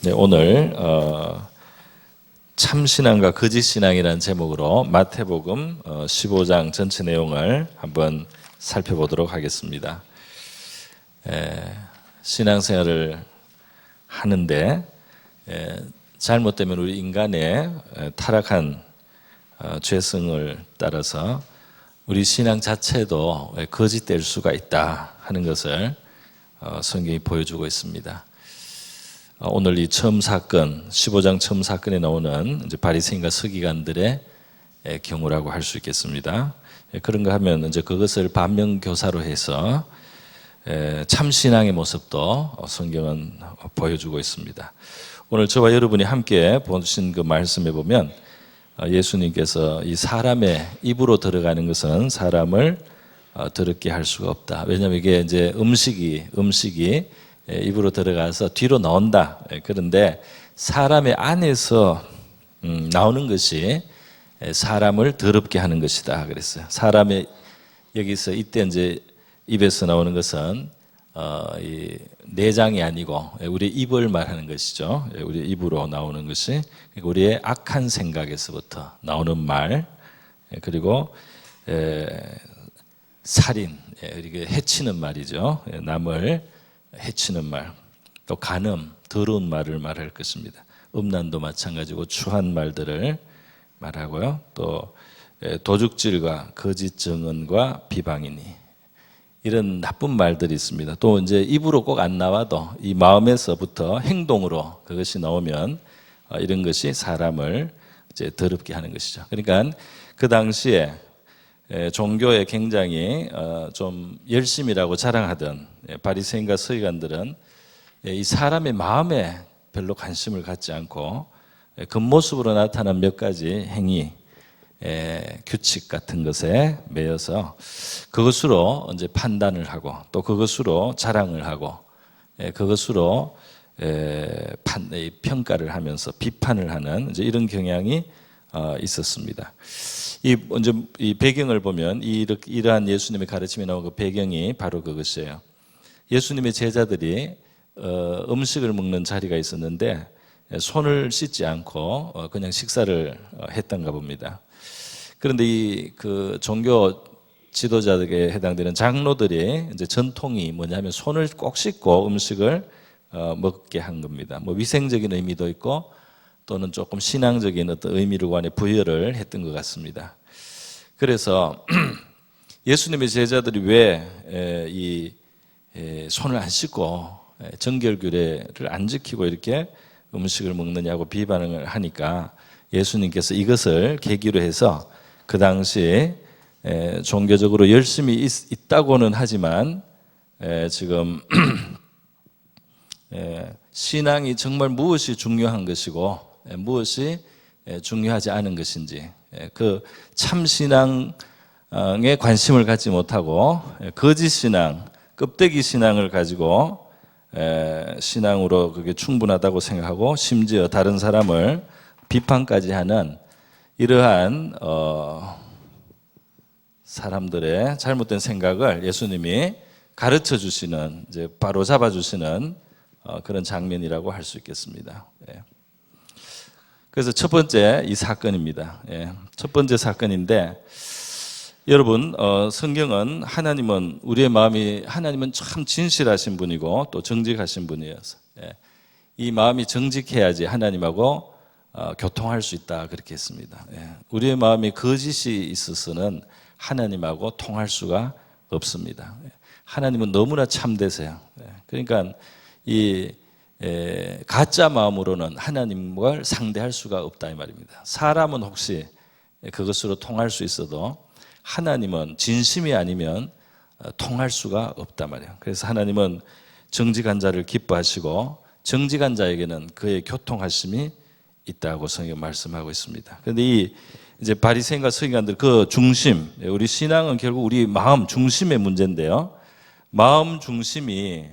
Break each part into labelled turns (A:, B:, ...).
A: 네, 오늘 참신앙과 거짓신앙이라는 제목으로 마태복음 15장 전체 내용을 한번 살펴보도록 하겠습니다. 신앙생활을 하는데 잘못되면 우리 인간의 타락한 죄성을 따라서 우리 신앙 자체도 거짓될 수가 있다 하는 것을 성경이 보여주고 있습니다. 오늘 이 처음 사건, 15장 처음 사건에 나오는 이제 바리새인과 서기관들의 경우라고 할 수 있겠습니다. 그런가 하면 이제 그것을 반면교사로 해서 참 신앙의 모습도 성경은 보여주고 있습니다. 오늘 저와 여러분이 함께 보신 그 말씀에 보면 예수님께서 이 사람의 입으로 들어가는 것은 사람을 더럽게 할 수가 없다. 왜냐하면 이게 이제 음식이 입으로 들어가서 뒤로 나온다. 그런데 사람의 안에서 나오는 것이 사람을 더럽게 하는 것이다. 그랬어요. 사람의 여기서 이때 이제 입에서 나오는 것은 이 내장이 아니고 우리 입을 말하는 것이죠. 우리 입으로 나오는 것이 우리의 악한 생각에서부터 나오는 말, 그리고 살인, 이렇게 해치는 말이죠. 남을 해치는 말, 또 간음, 더러운 말을 말할 것입니다. 음란도 마찬가지고 추한 말들을 말하고요. 또 도둑질과 거짓 증언과 비방이니 이런 나쁜 말들이 있습니다. 또 이제 입으로 꼭 안 나와도 이 마음에서부터 행동으로 그것이 나오면 이런 것이 사람을 이제 더럽게 하는 것이죠. 그러니까 그 당시에 종교에 굉장히 좀 열심이라고 자랑하던 바리새인과 서기관들은 이 사람의 마음에 별로 관심을 갖지 않고 겉모습으로 나타난 몇 가지 행위, 규칙 같은 것에 매여서 그것으로 이제 판단을 하고 또 그것으로 자랑을 하고 그것으로 평가를 하면서 비판을 하는 이제 이런 경향이 있었습니다. 이 배경을 보면 이러한 예수님의 가르침이 나온 그 배경이 바로 그것이에요. 예수님의 제자들이 음식을 먹는 자리가 있었는데 손을 씻지 않고 그냥 식사를 했던가 봅니다. 그런데 그 종교 지도자들에게 해당되는 장로들이 이제 전통이 뭐냐면 손을 꼭 씻고 음식을 먹게 한 겁니다. 뭐 위생적인 의미도 있고 또는 조금 신앙적인 어떤 의미를 관해 부여를 했던 것 같습니다. 그래서 예수님의 제자들이 왜 이 손을 안 씻고 정결규례를 안 지키고 이렇게 음식을 먹느냐고 비판을 하니까 예수님께서 이것을 계기로 해서 그 당시에 종교적으로 열심히 있다고는 하지만 지금 신앙이 정말 무엇이 중요한 것이고 무엇이 중요하지 않은 것인지 그 참신앙에 관심을 갖지 못하고 거짓 신앙, 껍데기 신앙을 가지고 신앙으로 그게 충분하다고 생각하고 심지어 다른 사람을 비판까지 하는 이러한 사람들의 잘못된 생각을 예수님이 가르쳐 주시는, 이제 바로 잡아 주시는 그런 장면이라고 할 수 있겠습니다. 그래서 첫 번째 이 사건입니다. 첫 번째 사건인데 여러분 성경은 우리의 마음이 하나님은 참 진실하신 분이고 또 정직하신 분이어서 이 마음이 정직해야지 하나님하고 교통할 수 있다 그렇게 했습니다. 우리의 마음이 거짓이 있어서는 하나님하고 통할 수가 없습니다. 하나님은 너무나 참되세요. 그러니까 이 가짜 마음으로는 하나님과 상대할 수가 없다 이 말입니다. 사람은 혹시 그것으로 통할 수 있어도 하나님은 진심이 아니면 통할 수가 없단 말이에요. 그래서 하나님은 정직한 자를 기뻐하시고 정직한 자에게는 그의 교통하심이 있다고 성경 말씀하고 있습니다. 그런데 이제 바리새인과 서기관들 그 중심, 우리 신앙은 결국 우리 마음 중심의 문제인데요. 마음 중심이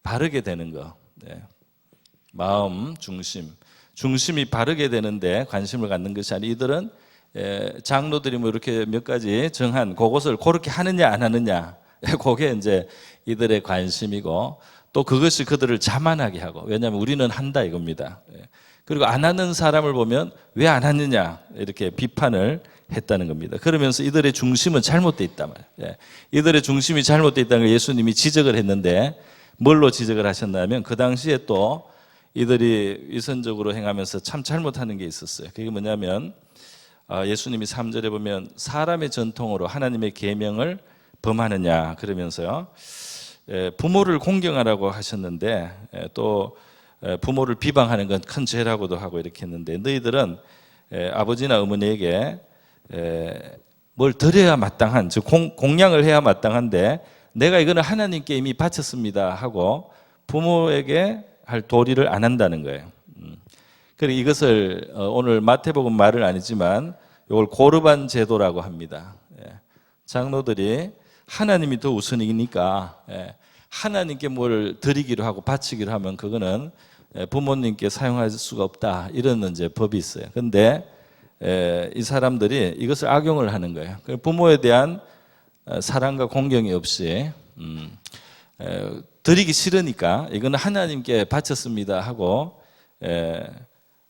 A: 바르게 되는 거, 마음 중심이 바르게 되는데 관심을 갖는 것이 아니라 이들은 장로들이 뭐 이렇게 몇 가지 정한 그것을 그렇게 하느냐 안 하느냐 그게 이제 이들의 관심이고 또 그것이 그들을 자만하게 하고 왜냐하면 우리는 한다 이겁니다. 그리고 안 하는 사람을 보면 왜 안 하느냐 이렇게 비판을 했다는 겁니다. 그러면서 이들의 중심은 잘못되어 있단 말이에요. 이들의 중심이 잘못되어 있다는 걸 예수님이 지적을 했는데 뭘로 지적을 하셨냐면 그 당시에 또 이들이 위선적으로 행하면서 참 잘못하는 게 있었어요. 그게 뭐냐면 예수님이 3절에 보면 사람의 전통으로 하나님의 계명을 범하느냐 그러면서요. 부모를 공경하라고 하셨는데 또 부모를 비방하는 건 큰 죄라고도 하고 이렇게 했는데 너희들은 아버지나 어머니에게 뭘 드려야 마땅한 즉 공양을 해야 마땅한데 내가 이거는 하나님께 이미 바쳤습니다 하고 부모에게 할 도리를 안 한다는 거예요. 그리고 이것을 오늘 마태복음 말은 아니지만 이걸 고르반 제도라고 합니다. 장로들이 하나님이 더 우선이니까 하나님께 뭘 드리기로 하고 바치기로 하면 그거는 부모님께 사용할 수가 없다 이런 이제 법이 있어요. 그런데 이 사람들이 이것을 악용을 하는 거예요. 부모에 대한 사랑과 공경이 없이 드리기 싫으니까 이거는 하나님께 바쳤습니다 하고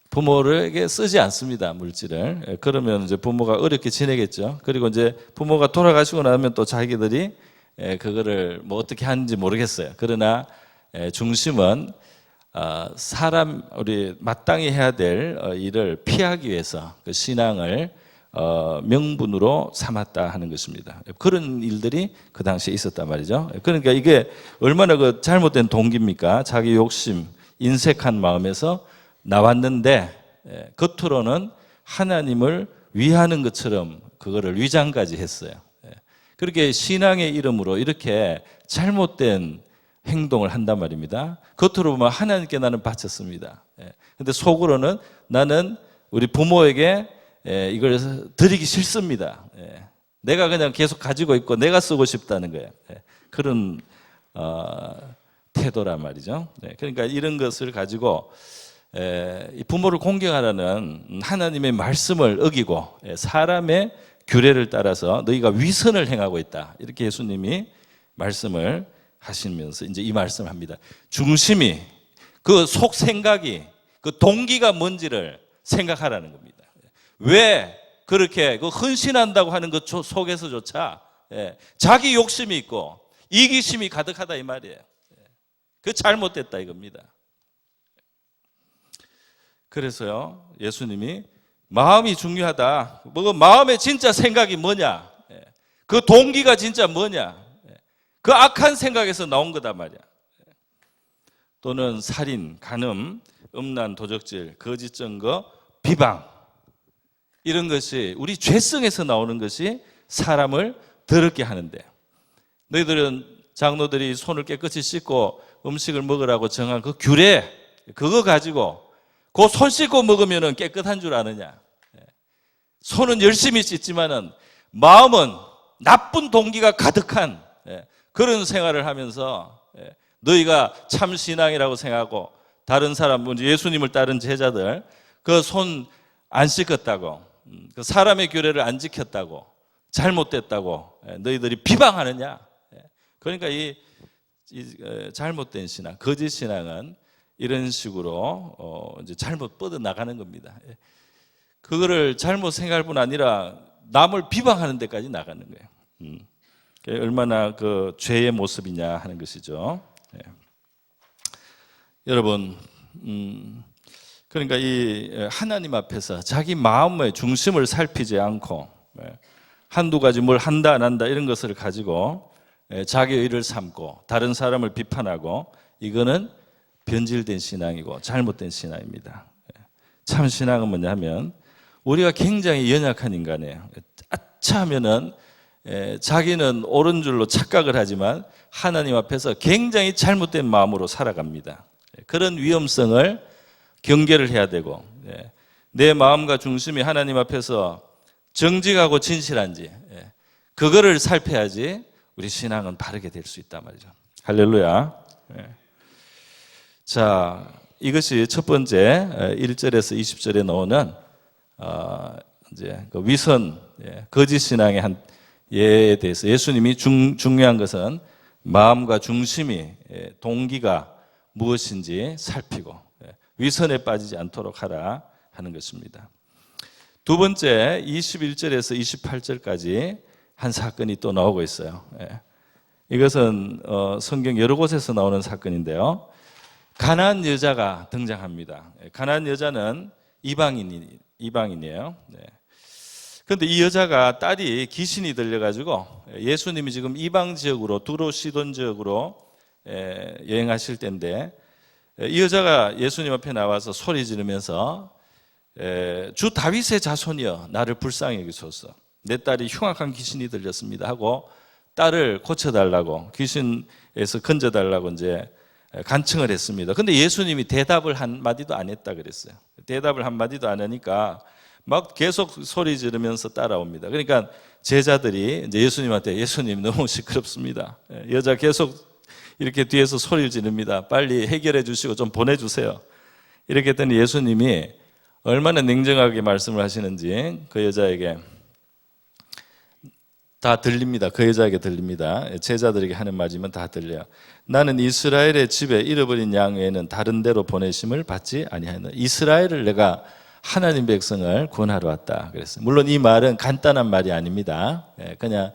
A: 부모에게 쓰지 않습니다 물질을. 그러면 이제 부모가 어렵게 지내겠죠. 그리고 이제 부모가 돌아가시고 나면 또 자기들이 그거를 뭐 어떻게 하는지 모르겠어요. 그러나 중심은 사람 우리 마땅히 해야 될 일을 피하기 위해서 그 신앙을 명분으로 삼았다 하는 것입니다. 그런 일들이 그 당시에 있었단 말이죠. 그러니까 이게 얼마나 그 잘못된 동기입니까? 자기 욕심, 인색한 마음에서 나왔는데 겉으로는 하나님을 위하는 것처럼 그거를 위장까지 했어요. 그렇게 신앙의 이름으로 이렇게 잘못된 행동을 한단 말입니다. 겉으로 보면 하나님께 나는 바쳤습니다. 근데 속으로는 나는 우리 부모에게 이걸 드리기 싫습니다. 내가 그냥 계속 가지고 있고 내가 쓰고 싶다는 거예요. 그런 태도란 말이죠. 그러니까 이런 것을 가지고 부모를 공경하라는 하나님의 말씀을 어기고 사람의 규례를 따라서 너희가 위선을 행하고 있다. 이렇게 예수님이 말씀을 하시면서 이제 이 말씀을 합니다. 중심이 그 속 생각이 그 동기가 뭔지를 생각하라는 겁니다. 왜 그렇게 그 헌신한다고 하는 그 속에서조차 자기 욕심이 있고 이기심이 가득하다 이 말이에요. 그 잘못됐다 이겁니다. 그래서요 예수님이 마음이 중요하다. 뭐 마음의 진짜 생각이 뭐냐? 그 동기가 진짜 뭐냐? 그 악한 생각에서 나온 거다 말이야. 또는 살인, 간음, 음란, 도적질, 거짓 증거, 비방 이런 것이 우리 죄성에서 나오는 것이 사람을 더럽게 하는데 너희들은 장로들이 손을 깨끗이 씻고 음식을 먹으라고 정한 그 규례 그거 가지고 그 손 씻고 먹으면 깨끗한 줄 아느냐. 손은 열심히 씻지만은 마음은 나쁜 동기가 가득한 그런 생활을 하면서 너희가 참 신앙이라고 생각하고 다른 사람, 예수님을 따른 제자들 그 손 안 씻었다고 그 사람의 규례를 안 지켰다고 잘못됐다고 너희들이 비방하느냐. 그러니까 이 잘못된 신앙, 거짓 신앙은 이런 식으로 이제 잘못 뻗어 나가는 겁니다. 그거를 잘못 생각할 뿐 아니라 남을 비방하는 데까지 나가는 거예요. 얼마나 그 죄의 모습이냐 하는 것이죠. 여러분, 그러니까 이 하나님 앞에서 자기 마음의 중심을 살피지 않고 한두 가지 뭘 한다 안 한다 이런 것을 가지고 자기 의를 삼고 다른 사람을 비판하고 이거는 변질된 신앙이고 잘못된 신앙입니다. 참 신앙은 뭐냐면 우리가 굉장히 연약한 인간이에요. 아차하면은 자기는 옳은 줄로 착각을 하지만 하나님 앞에서 굉장히 잘못된 마음으로 살아갑니다. 그런 위험성을 경계를 해야 되고 내 마음과 중심이 하나님 앞에서 정직하고 진실한지 그거를 살펴야지 우리 신앙은 바르게 될 수 있단 말이죠. 할렐루야. 자, 이것이 첫 번째 1절에서 20절에 나오는 이제 그 위선 거짓 신앙의 한 예에 대해서 예수님이 중요한 것은 마음과 중심이 동기가 무엇인지 살피고 위선에 빠지지 않도록 하라 하는 것입니다. 두 번째 21절에서 28절까지 한 사건이 또 나오고 있어요. 이것은 성경 여러 곳에서 나오는 사건인데요. 가나안 여자가 등장합니다. 가나안 여자는 이방인이에요. 그런데 이 여자가 딸이 귀신이 들려가지고 예수님이 지금 이방 지역으로 두로 시돈 지역으로 여행하실 때인데 이 여자가 예수님 앞에 나와서 소리 지르면서 주 다윗의 자손이여 나를 불쌍히 여기소서. 내 딸이 흉악한 귀신이 들렸습니다 하고 딸을 고쳐달라고 귀신에서 건져달라고 이제 간청을 했습니다. 근데 예수님이 대답을 한마디도 안 했다 그랬어요. 대답을 한마디도 안 하니까 막 계속 소리 지르면서 따라옵니다. 그러니까 제자들이 이제 예수님한테 예수님 너무 시끄럽습니다. 여자 계속 이렇게 뒤에서 소리를 지릅니다. 빨리 해결해 주시고 좀 보내주세요. 이렇게 했더니 예수님이 얼마나 냉정하게 말씀을 하시는지 그 여자에게 다 들립니다. 그 여자에게 들립니다. 제자들에게 하는 말이면 다 들려요. 나는 이스라엘의 집에 잃어버린 양 외에는 다른 데로 보내심을 받지 아니하였노라. 이스라엘을 내가 하나님 백성을 구원하러 왔다 그랬어요. 물론 이 말은 간단한 말이 아닙니다. 그냥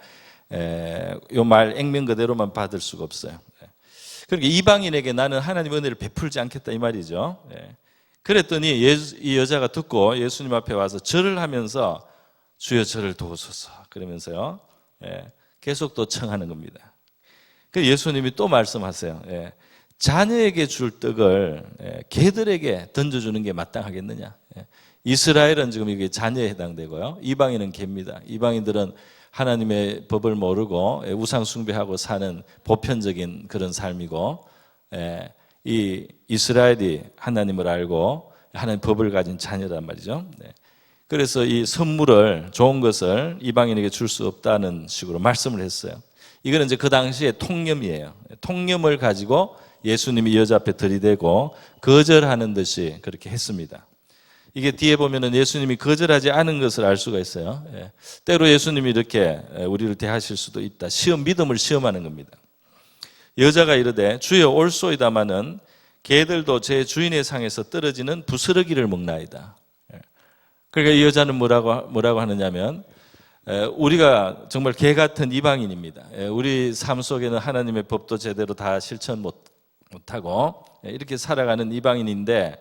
A: 이 말 액면 그대로만 받을 수가 없어요. 그러니까 이방인에게 나는 하나님 은혜를 베풀지 않겠다 이 말이죠. 그랬더니 이 여자가 듣고 예수님 앞에 와서 절을 하면서 주여 저를 도우소서 그러면서요. 계속 또 청하는 겁니다. 그래서 예수님이 또 말씀하세요. 자녀에게 줄 떡을 개들에게 던져주는 게 마땅하겠느냐. 이스라엘은 지금 이게 자녀에 해당되고요. 이방인은 개입니다. 이방인들은 하나님의 법을 모르고 우상 숭배하고 사는 보편적인 그런 삶이고 이 이스라엘이 하나님을 알고 하나님 법을 가진 자녀란 말이죠. 그래서 이 선물을 좋은 것을 이방인에게 줄 수 없다는 식으로 말씀을 했어요. 이거는 이제 그 당시에 통념이에요. 통념을 가지고 예수님이 이 여자 앞에 들이대고 거절하는 듯이 그렇게 했습니다. 이게 뒤에 보면은 예수님이 거절하지 않은 것을 알 수가 있어요. 때로 예수님이 이렇게 우리를 대하실 수도 있다. 믿음을 시험하는 겁니다. 여자가 이르되 주여 올소이다마는 개들도 제 주인의 상에서 떨어지는 부스러기를 먹나이다. 그러니까 이 여자는 뭐라고 하느냐면 우리가 정말 개 같은 이방인입니다. 우리 삶 속에는 하나님의 법도 제대로 다 실천 못하고 이렇게 살아가는 이방인인데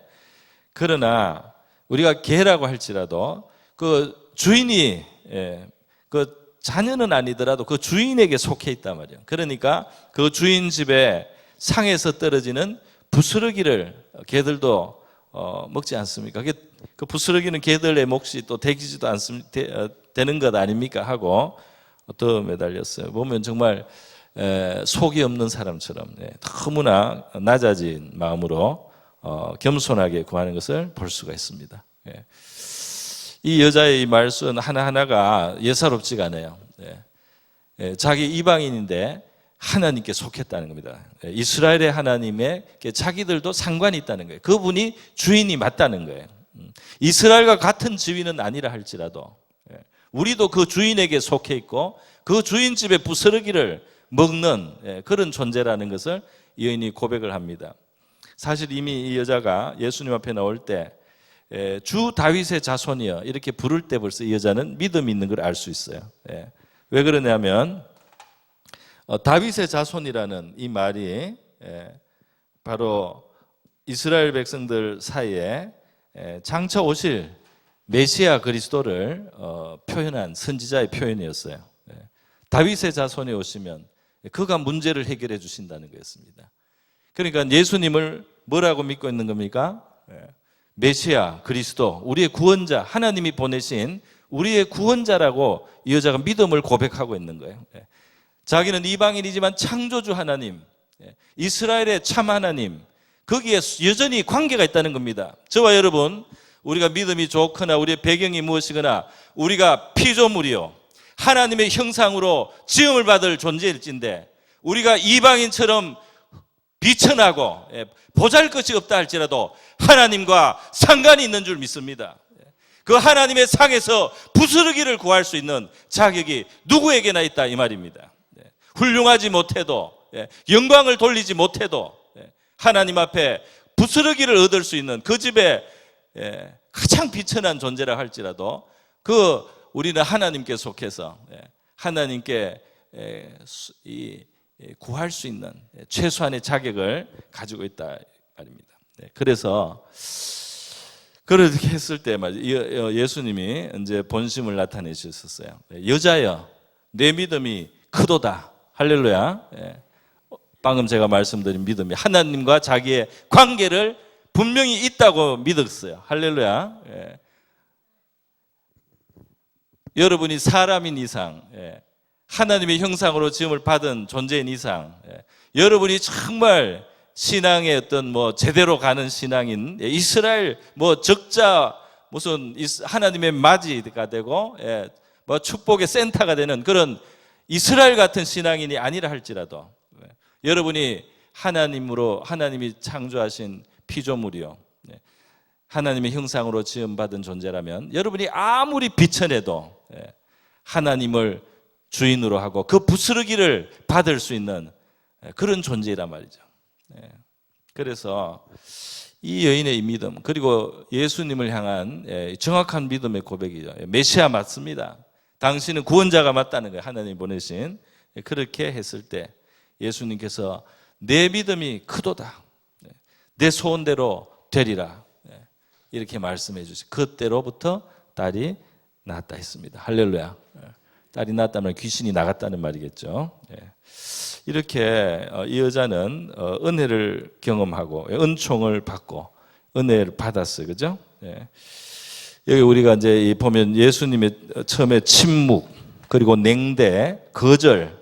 A: 그러나 우리가 개라고 할지라도 그 주인이 그 자녀는 아니더라도 그 주인에게 속해 있단 말이에요. 그러니까 그 주인 집에 상에서 떨어지는 부스러기를 개들도 먹지 않습니까? 그 부스러기는 개들의 몫이 또 되기지도 않습니까? 되는 것 아닙니까? 하고 더 매달렸어요. 보면 정말 속이 없는 사람처럼 너무나 낮아진 마음으로 겸손하게 구하는 것을 볼 수가 있습니다. 이 여자의 이 말씀 하나하나가 예사롭지가 않아요. 자기 이방인인데 하나님께 속했다는 겁니다. 이스라엘의 하나님에 자기들도 상관이 있다는 거예요. 그분이 주인이 맞다는 거예요. 이스라엘과 같은 지위는 아니라 할지라도 우리도 그 주인에게 속해 있고 그 주인 집의 부스러기를 먹는 그런 존재라는 것을 이 여인이 고백을 합니다. 사실 이미 이 여자가 예수님 앞에 나올 때 주 다윗의 자손이여 이렇게 부를 때 벌써 이 여자는 믿음이 있는 걸 알 수 있어요. 왜 그러냐면 다윗의 자손이라는 이 말이 바로 이스라엘 백성들 사이에 장차 오실 메시아 그리스도를 표현한 선지자의 표현이었어요. 다윗의 자손이 오시면 그가 문제를 해결해 주신다는 거였습니다. 그러니까 예수님을 뭐라고 믿고 있는 겁니까? 메시아 그리스도, 우리의 구원자, 하나님이 보내신 우리의 구원자라고 이 여자가 믿음을 고백하고 있는 거예요. 자기는 이방인이지만 창조주 하나님, 이스라엘의 참 하나님, 거기에 여전히 관계가 있다는 겁니다. 저와 여러분, 우리가 믿음이 좋거나 우리의 배경이 무엇이거나 우리가 피조물이요 하나님의 형상으로 지음을 받을 존재일진데 우리가 이방인처럼 비천하고 보잘것이 없다 할지라도 하나님과 상관이 있는 줄 믿습니다. 그 하나님의 상에서 부스러기를 구할 수 있는 자격이 누구에게나 있다 이 말입니다. 훌륭하지 못해도, 영광을 돌리지 못해도 하나님 앞에 부스러기를 얻을 수 있는 그 집에 가장 비천한 존재라 할지라도 우리는 하나님께 속해서 하나님께 구할 수 있는 최소한의 자격을 가지고 있다 말입니다. 그래서 그렇게 했을 때 예수님이 이제 본심을 나타내셨어요. 여자여, 내 믿음이 크도다. 할렐루야. 방금 제가 말씀드린 믿음이 하나님과 자기의 관계를 분명히 있다고 믿었어요. 할렐루야. 여러분이 사람인 이상, 하나님의 형상으로 지음을 받은 존재인 이상, 여러분이 정말 신앙의 어떤 제대로 가는 신앙인 이스라엘 적자 무슨 하나님의 맞이가 되고 축복의 센터가 되는 그런 이스라엘 같은 신앙인이 아니라 할지라도 여러분이 하나님이 창조하신 피조물이요, 하나님의 형상으로 지음받은 존재라면 여러분이 아무리 비천해도 하나님을 주인으로 하고 그 부스러기를 받을 수 있는 그런 존재란 말이죠. 그래서 이 여인의 이 믿음, 그리고 예수님을 향한 정확한 믿음의 고백이죠. 메시아 맞습니다. 당신은 구원자가 맞다는 거예요. 하나님 보내신. 그렇게 했을 때 예수님께서 내 믿음이 크도다, 내 소원대로 되리라, 이렇게 말씀해 주시고 그때로부터 딸이 낳았다 했습니다. 할렐루야. 딸이 낳았다면 귀신이 나갔다는 말이겠죠. 이렇게 이 여자는 은혜를 경험하고 은총을 받고 은혜를 받았어요. 그죠? 여기 우리가 이제 보면 예수님의 처음에 침묵, 그리고 냉대, 거절,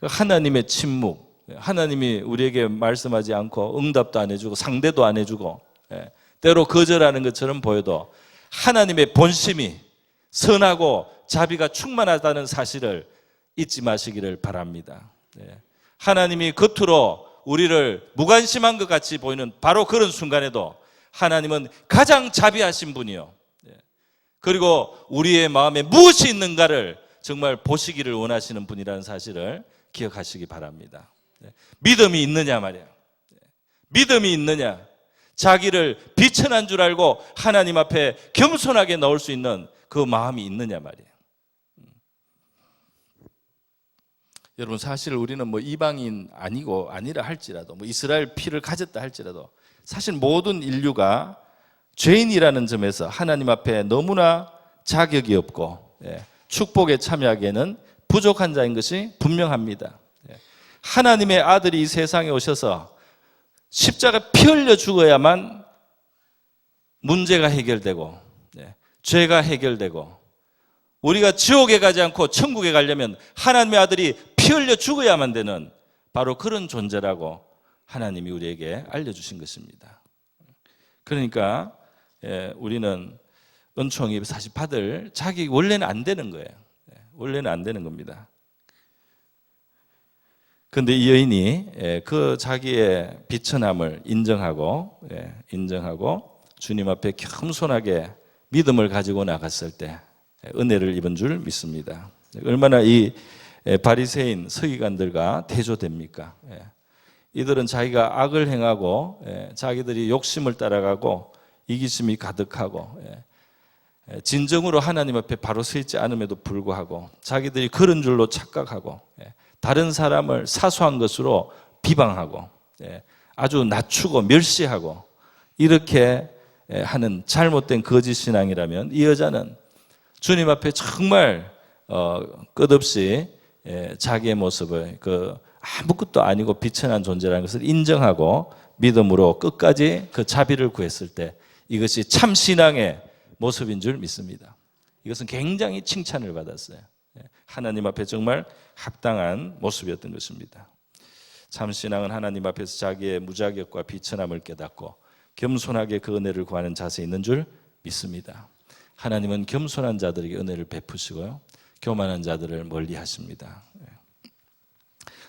A: 하나님의 침묵, 하나님이 우리에게 말씀하지 않고 응답도 안 해주고 상대도 안 해주고 때로 거절하는 것처럼 보여도 하나님의 본심이 선하고 자비가 충만하다는 사실을 잊지 마시기를 바랍니다. 하나님이 겉으로 우리를 무관심한 것 같이 보이는 바로 그런 순간에도 하나님은 가장 자비하신 분이요, 그리고 우리의 마음에 무엇이 있는가를 정말 보시기를 원하시는 분이라는 사실을 기억하시기 바랍니다. 믿음이 있느냐 말이야. 믿음이 있느냐, 자기를 비천한 줄 알고 하나님 앞에 겸손하게 나올 수 있는 그 마음이 있느냐 말이에요. 여러분, 사실 우리는 이방인 아니라 할지라도 이스라엘 피를 가졌다 할지라도 사실 모든 인류가 죄인이라는 점에서 하나님 앞에 너무나 자격이 없고 축복에 참여하기에는 부족한 자인 것이 분명합니다. 하나님의 아들이 이 세상에 오셔서 십자가 피 흘려 죽어야만 문제가 해결되고 죄가 해결되고 우리가 지옥에 가지 않고 천국에 가려면 하나님의 아들이 피 흘려 죽어야만 되는 바로 그런 존재라고 하나님이 우리에게 알려주신 것입니다. 그러니까 우리는 은총이 사실 받을 자격이 원래는 안 되는 거예요. 원래는 안 되는 겁니다. 그런데 이 여인이 그 자기의 비천함을 인정하고 주님 앞에 겸손하게 믿음을 가지고 나갔을 때 은혜를 입은 줄 믿습니다. 얼마나 이 바리새인 서기관들과 대조됩니까? 이들은 자기가 악을 행하고 자기들이 욕심을 따라가고 이기심이 가득하고 진정으로 하나님 앞에 바로 서 있지 않음에도 불구하고 자기들이 그런 줄로 착각하고 다른 사람을 사소한 것으로 비방하고 아주 낮추고 멸시하고 이렇게 하는 잘못된 거짓 신앙이라면 이 여자는 주님 앞에 정말 끝없이 자기의 모습을 아무것도 아니고 비천한 존재라는 것을 인정하고 믿음으로 끝까지 그 자비를 구했을 때 이것이 참 신앙의 모습인 줄 믿습니다. 이것은 굉장히 칭찬을 받았어요. 하나님 앞에 정말 합당한 모습이었던 것입니다. 참 신앙은 하나님 앞에서 자기의 무자격과 비천함을 깨닫고 겸손하게 그 은혜를 구하는 자세에 있는 줄 믿습니다. 하나님은 겸손한 자들에게 은혜를 베푸시고요, 교만한 자들을 멀리 하십니다.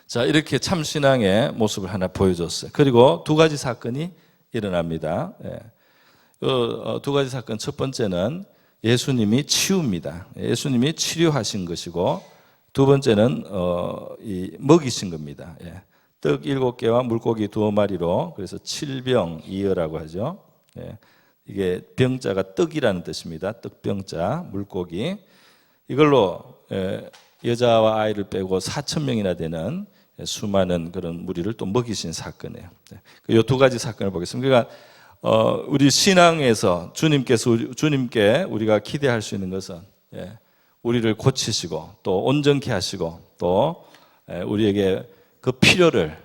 A: 자, 이렇게 참 신앙의 모습을 하나 보여줬어요. 그리고 두 가지 사건이 일어납니다. 두 가지 사건, 첫 번째는 예수님이 치유입니다. 예수님이 치료하신 것이고, 두 번째는 먹이신 겁니다. 예. 떡 7개와 물고기 2마리로, 그래서 7병이어라고 하죠. 예. 이게 병자가 떡이라는 뜻입니다. 떡병자, 물고기. 이걸로 여자와 아이를 빼고 4,000명이나 되는 수많은 그런 무리를 또 먹이신 사건이에요. 이 두 가지 사건을 보겠습니다. 그러니까 우리 신앙에서 주님께 우리가 기대할 수 있는 것은 우리를 고치시고 또 온전케 하시고 또 우리에게 그 필요를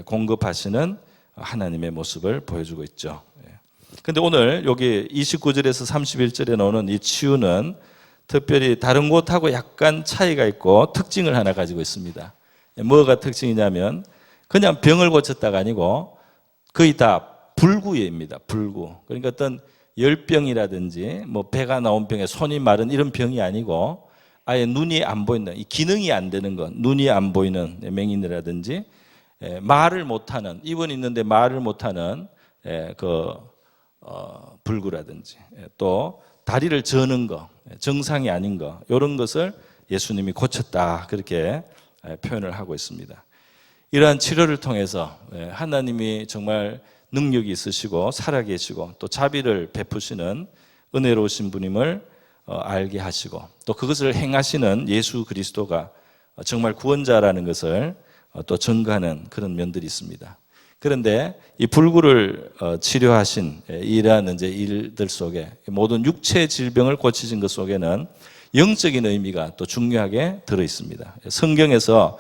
A: 공급하시는 하나님의 모습을 보여주고 있죠. 그런데 오늘 여기 29절에서 31절에 나오는 이 치유는 특별히 다른 곳하고 약간 차이가 있고 특징을 하나 가지고 있습니다. 뭐가 특징이냐면 그냥 병을 고쳤다가 아니고 거의 다 불구입니다. 불구. 그러니까 어떤 열병이라든지 뭐 배가 나온 병에 손이 마른 이런 병이 아니고 아예 눈이 안 보이는, 이 기능이 안 되는 것, 눈이 안 보이는 맹인이라든지 말을 못하는, 입은 있는데 말을 못하는 불구라든지 또 다리를 저는 거, 정상이 아닌 거, 이런 것을 예수님이 고쳤다, 그렇게 표현을 하고 있습니다. 이러한 치료를 통해서 하나님이 정말 능력이 있으시고 살아계시고 또 자비를 베푸시는 은혜로우신 분임을 알게 하시고 또 그것을 행하시는 예수 그리스도가 정말 구원자라는 것을 또 증거하는 그런 면들이 있습니다. 그런데 이 불구를 치료하신 이러한 이제 일들 속에 모든 육체 질병을 고치신 것 속에는 영적인 의미가 또 중요하게 들어 있습니다. 성경에서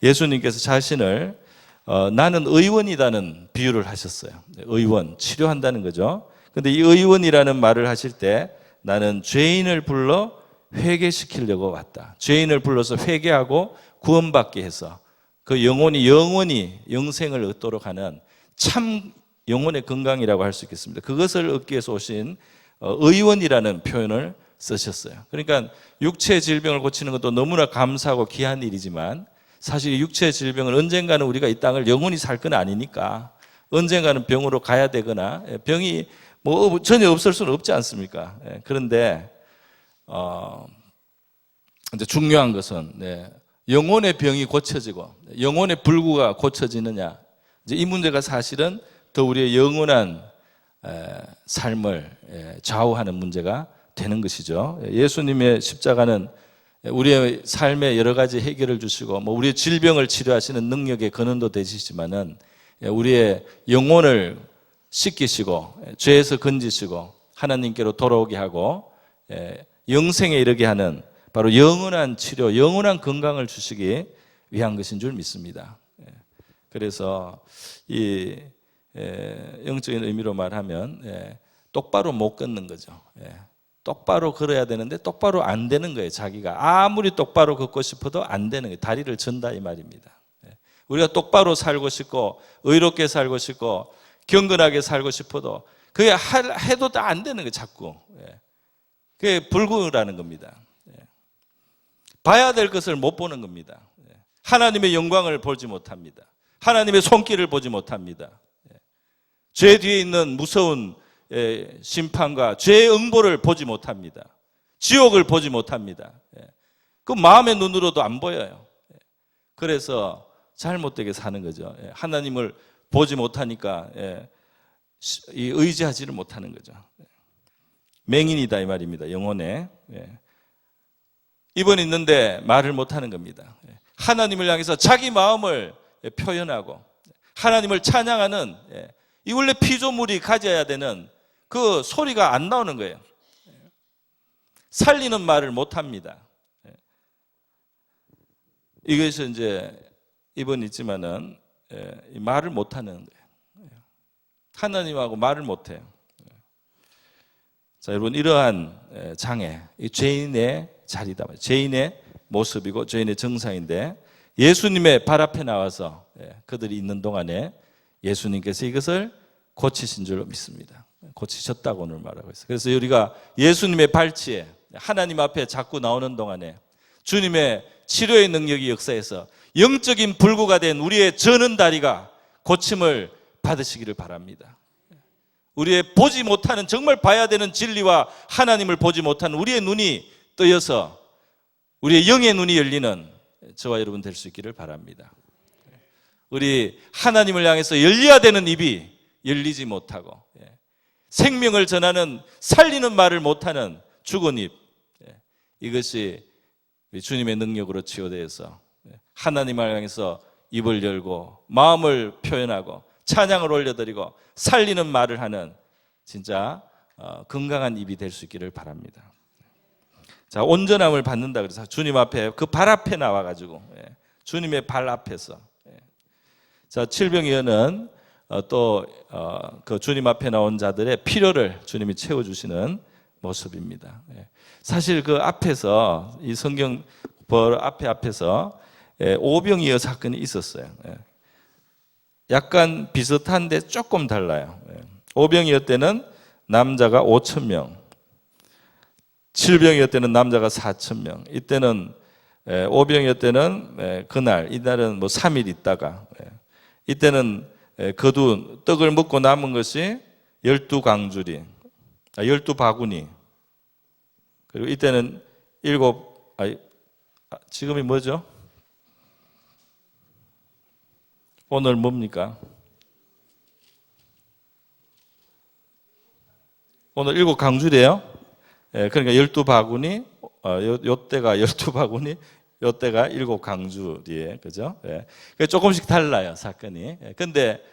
A: 예수님께서 자신을 나는 의원이라는 비유를 하셨어요. 의원, 치료한다는 거죠. 그런데 이 의원이라는 말을 하실 때 나는 죄인을 불러 회개시키려고 왔다. 죄인을 불러서 회개하고 구원받게 해서 그 영혼이 영생을 얻도록 하는 참 영혼의 건강이라고 할 수 있겠습니다. 그것을 얻기 위해서 오신 의원이라는 표현을 쓰셨어요. 그러니까 육체 질병을 고치는 것도 너무나 감사하고 귀한 일이지만 사실 육체 질병은 언젠가는 우리가 이 땅을 영원히 살 건 아니니까 언젠가는 병으로 가야 되거나 병이 뭐 전혀 없을 수는 없지 않습니까? 그런데 이제 중요한 것은 영혼의 병이 고쳐지고 영혼의 불구가 고쳐지느냐, 이제 이 문제가 사실은 더 우리의 영원한 삶을 좌우하는 문제가 되는 것이죠. 예수님의 십자가는 우리의 삶에 여러 가지 해결을 주시고 뭐 우리의 질병을 치료하시는 능력의 근원도 되시지만은 우리의 영혼을 씻기시고 죄에서 건지시고 하나님께로 돌아오게 하고 영생에 이르게 하는 바로 영원한 치료, 영원한 건강을 주시기 위한 것인 줄 믿습니다. 그래서 이 영적인 의미로 말하면 똑바로 못 걷는 거죠. 똑바로 걸어야 되는데 똑바로 안 되는 거예요. 자기가 아무리 똑바로 걷고 싶어도 안 되는 거예요. 다리를 전다 이 말입니다. 우리가 똑바로 살고 싶고 의롭게 살고 싶고 경건하게 살고 싶어도 그게 해도 다 안 되는 거예요. 자꾸. 그게 불구라는 겁니다. 봐야 될 것을 못 보는 겁니다. 하나님의 영광을 보지 못합니다. 하나님의 손길을 보지 못합니다. 죄 뒤에 있는 무서운 심판과 죄의 응보를 보지 못합니다. 지옥을 보지 못합니다. 그 마음의 눈으로도 안 보여요. 그래서 잘못되게 사는 거죠. 하나님을 보지 못하니까 의지하지를 못하는 거죠. 맹인이다 이 말입니다. 영혼에 입은 있는데 말을 못하는 겁니다. 하나님을 향해서 자기 마음을 표현하고 하나님을 찬양하는 이 원래 피조물이 가져야 되는 그 소리가 안 나오는 거예요. 살리는 말을 못합니다. 이것이 이제 입은 있지만은 말을 못하는 거예요. 하나님하고 말을 못해요. 자, 여러분 이러한 장애, 이 죄인의 자리다, 죄인의 모습이고 죄인의 정상인데 예수님의 발 앞에 나와서 그들이 있는 동안에 예수님께서 이것을 고치신 줄 믿습니다. 고치셨다고 오늘 말하고 있어요. 그래서 우리가 예수님의 발치에 하나님 앞에 자꾸 나오는 동안에 주님의 치료의 능력이 역사해서 영적인 불구가 된 우리의 저는 다리가 고침을 받으시기를 바랍니다. 우리의 보지 못하는, 정말 봐야 되는 진리와 하나님을 보지 못하는 우리의 눈이 뜨여서 우리의 영의 눈이 열리는 저와 여러분 될 수 있기를 바랍니다. 우리 하나님을 향해서 열려야 되는 입이 열리지 못하고, 생명을 전하는 살리는 말을 못하는 죽은 입, 이것이 주님의 능력으로 치유되어서 하나님을 향해서 입을 열고 마음을 표현하고 찬양을 올려드리고 살리는 말을 하는 진짜 건강한 입이 될 수 있기를 바랍니다. 자, 온전함을 받는다 그래서 주님 앞에, 그 발 앞에 나와가지고, 주님의 발 앞에서, 자, 칠병이어는 또 그 주님 앞에 나온 자들의 필요를 주님이 채워주시는 모습입니다. 사실 그 앞에서, 이 성경 벌 앞에서 오병이어 사건이 있었어요. 약간 비슷한데 조금 달라요. 오병이어 때는 남자가 5,000명, 칠병이어 때는 남자가 4,000명. 이때는 오병이어 때는 그날, 이날은 뭐 3일 있다가, 이때는 거두 떡을 먹고 남은 것이 12강주리, 12바구니. 그리고 이때는 지금이 뭐죠? 오늘 뭡니까? 오늘 7강주래요. 그러니까 12바구니, 요때가 12바구니, 요때가 7강주리에, 그죠? 조금씩 달라요, 사건이. 근데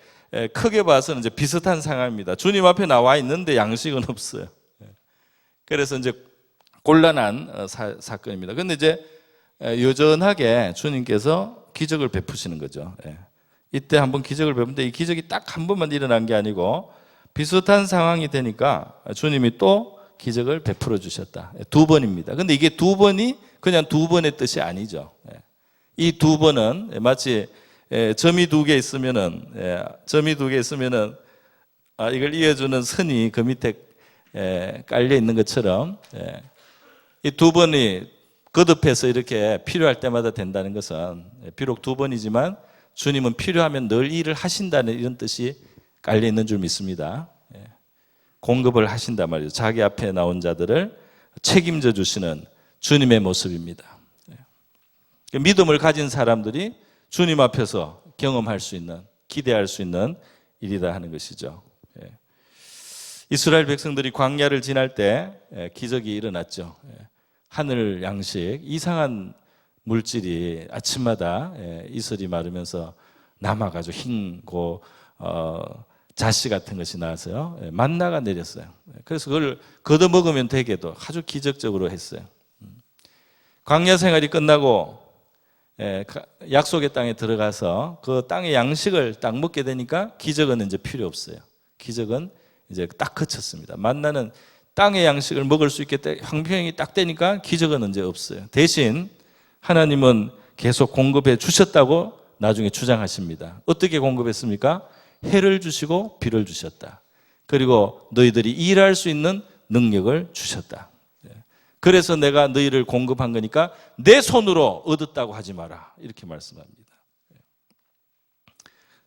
A: 크게 봐서는 이제 비슷한 상황입니다. 주님 앞에 나와 있는데 양식은 없어요. 그래서 이제 곤란한 사건입니다. 근데 이제 여전하게 주님께서 기적을 베푸시는 거죠. 이때 한번 기적을 베푸는데 이 기적이 딱 한 번만 일어난 게 아니고 비슷한 상황이 되니까 주님이 또 기적을 베풀어 주셨다. 2번입니다. 근데 이게 2번이 그냥 2번의 뜻이 아니죠. 이 2번은 마치 점이 2개 있으면은, 이걸 이어주는 선이 그 밑에 깔려 있는 것처럼, 이 2번이 거듭해서 이렇게 필요할 때마다 된다는 것은, 비록 2번이지만 주님은 필요하면 늘 일을 하신다는 이런 뜻이 깔려 있는 줄 믿습니다. 공급을 하신단 말이죠. 자기 앞에 나온 자들을 책임져 주시는 주님의 모습입니다. 믿음을 가진 사람들이 주님 앞에서 경험할 수 있는, 기대할 수 있는 일이다 하는 것이죠. 이스라엘 백성들이 광야를 지날 때 기적이 일어났죠. 하늘 양식, 이상한 물질이 아침마다 이슬이 마르면서 남아가지고 흰 자씨 같은 것이 나와서요, 만나가 내렸어요. 그래서 그걸 걷어 먹으면 되게도 아주 기적적으로 했어요. 광야 생활이 끝나고 약속의 땅에 들어가서 그 땅의 양식을 딱 먹게 되니까 기적은 이제 필요 없어요. 기적은 이제 딱 그쳤습니다. 만나는 땅의 양식을 먹을 수 있게 형평이 딱 되니까 기적은 이제 없어요. 대신 하나님은 계속 공급해 주셨다고 나중에 주장하십니다. 어떻게 공급했습니까? 해를 주시고 비를 주셨다. 그리고 너희들이 일할 수 있는 능력을 주셨다. 그래서 내가 너희를 공급한 거니까 내 손으로 얻었다고 하지 마라. 이렇게 말씀합니다.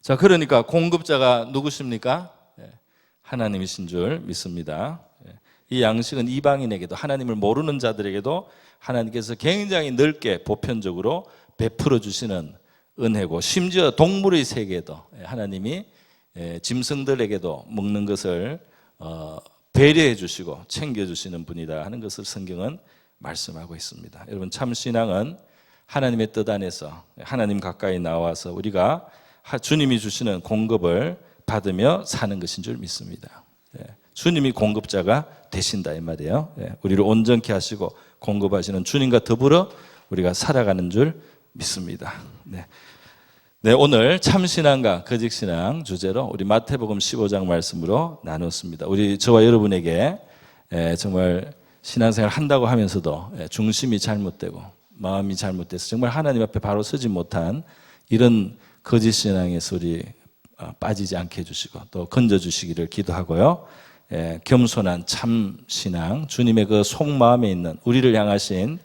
A: 자, 그러니까 공급자가 누구십니까? 하나님이신 줄 믿습니다. 이 양식은 이방인에게도, 하나님을 모르는 자들에게도 하나님께서 굉장히 넓게 보편적으로 베풀어 주시는 은혜고, 심지어 동물의 세계에도 하나님이 짐승들에게도 먹는 것을 배려해 주시고 챙겨 주시는 분이다 하는 것을 성경은 말씀하고 있습니다. 여러분, 참 신앙은 하나님의 뜻 안에서 하나님 가까이 나와서 우리가 주님이 주시는 공급을 받으며 사는 것인 줄 믿습니다. 주님이 공급자가 되신다 이 말이에요. 우리를 온전케 하시고 공급하시는 주님과 더불어 우리가 살아가는 줄 믿습니다. 네, 오늘 참신앙과 거짓신앙 주제로 우리 마태복음 15장 말씀으로 나눴습니다. 저와 여러분에게 정말 신앙생활 한다고 하면서도 중심이 잘못되고 마음이 잘못돼서 정말 하나님 앞에 바로 서지 못한 이런 거짓신앙에서 우리 빠지지 않게 해주시고 또 건져주시기를 기도하고요. 겸손한 참신앙, 주님의 그 속마음에 있는 우리를 향하신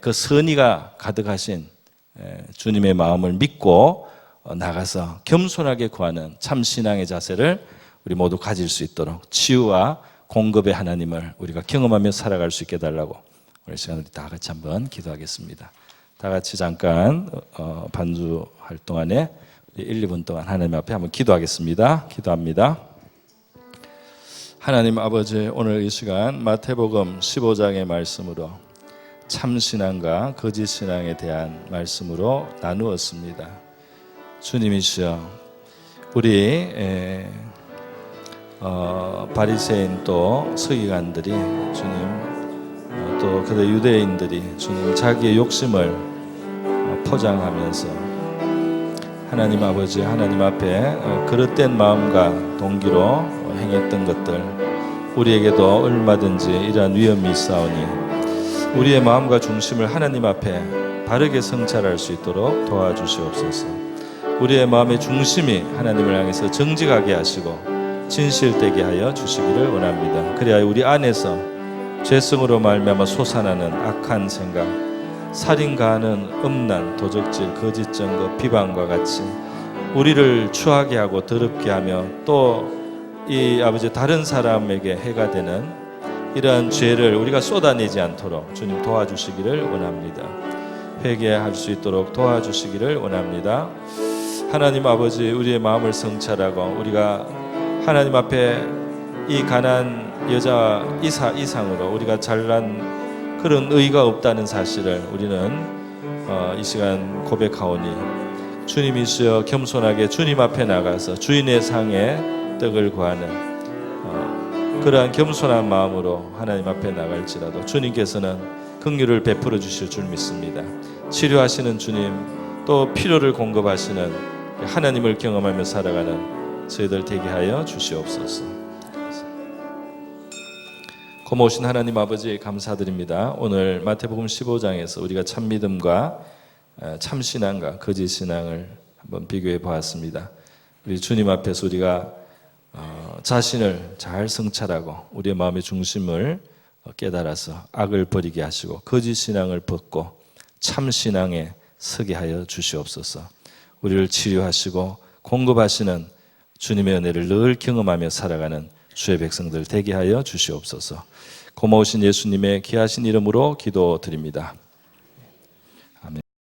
A: 그 선의가 가득하신 주님의 마음을 믿고 나가서 겸손하게 구하는 참신앙의 자세를 우리 모두 가질 수 있도록 치유와 공급의 하나님을 우리가 경험하며 살아갈 수 있게 해달라고 오늘 시간 우리 다 같이 한번 기도하겠습니다. 다 같이 잠깐 반주할 동안에 1, 2분 동안 하나님 앞에 한번 기도하겠습니다. 기도합니다. 하나님 아버지, 오늘 이 시간 마태복음 15장의 말씀으로 참신앙과 거짓신앙에 대한 말씀으로 나누었습니다. 주님이시여, 우리 바리새인 또 서기관들이 주님, 또 그들 유대인들이 주님 자기의 욕심을 포장하면서 하나님 아버지, 하나님 앞에 그릇된 마음과 동기로 행했던 것들, 우리에게도 얼마든지 이러한 위험이 있사오니 우리의 마음과 중심을 하나님 앞에 바르게 성찰할 수 있도록 도와주시옵소서. 우리의 마음의 중심이 하나님을 향해서 정직하게 하시고 진실되게 하여 주시기를 원합니다. 그래야 우리 안에서 죄성으로 말미암아 솟아나는 악한 생각, 살인가하는 음란, 도적질, 거짓 증거, 비방과 같이 우리를 추하게 하고 더럽게 하며 또 이 아버지 다른 사람에게 해가 되는 이러한 죄를 우리가 쏟아내지 않도록 주님 도와주시기를 원합니다. 회개할 수 있도록 도와주시기를 원합니다. 하나님 아버지, 우리의 마음을 성찰하고 우리가 하나님 앞에 이 가난 여자 이상으로 우리가 잘난 그런 의가 없다는 사실을 우리는 이 시간 고백하오니 주님이시여, 겸손하게 주님 앞에 나가서 주인의 상에 떡을 구하는 그러한 겸손한 마음으로 하나님 앞에 나갈지라도 주님께서는 긍휼을 베풀어 주실 줄 믿습니다. 치료하시는 주님, 또 필요를 공급하시는 하나님을 경험하며 살아가는 저희들 되게 하여 주시옵소서. 고마우신 하나님 아버지, 감사드립니다. 오늘 마태복음 15장에서 우리가 참믿음과 참신앙과 거짓신앙을 한번 비교해 보았습니다. 우리 주님 앞에서 우리가 자신을 잘 성찰하고 우리의 마음의 중심을 깨달아서 악을 버리게 하시고 거짓신앙을 벗고 참신앙에 서게 하여 주시옵소서. 우리를 치료하시고 공급하시는 주님의 은혜를 늘 경험하며 살아가는 주의 백성들 되게 하여 주시옵소서. 고마우신 예수님의 귀하신 이름으로 기도드립니다.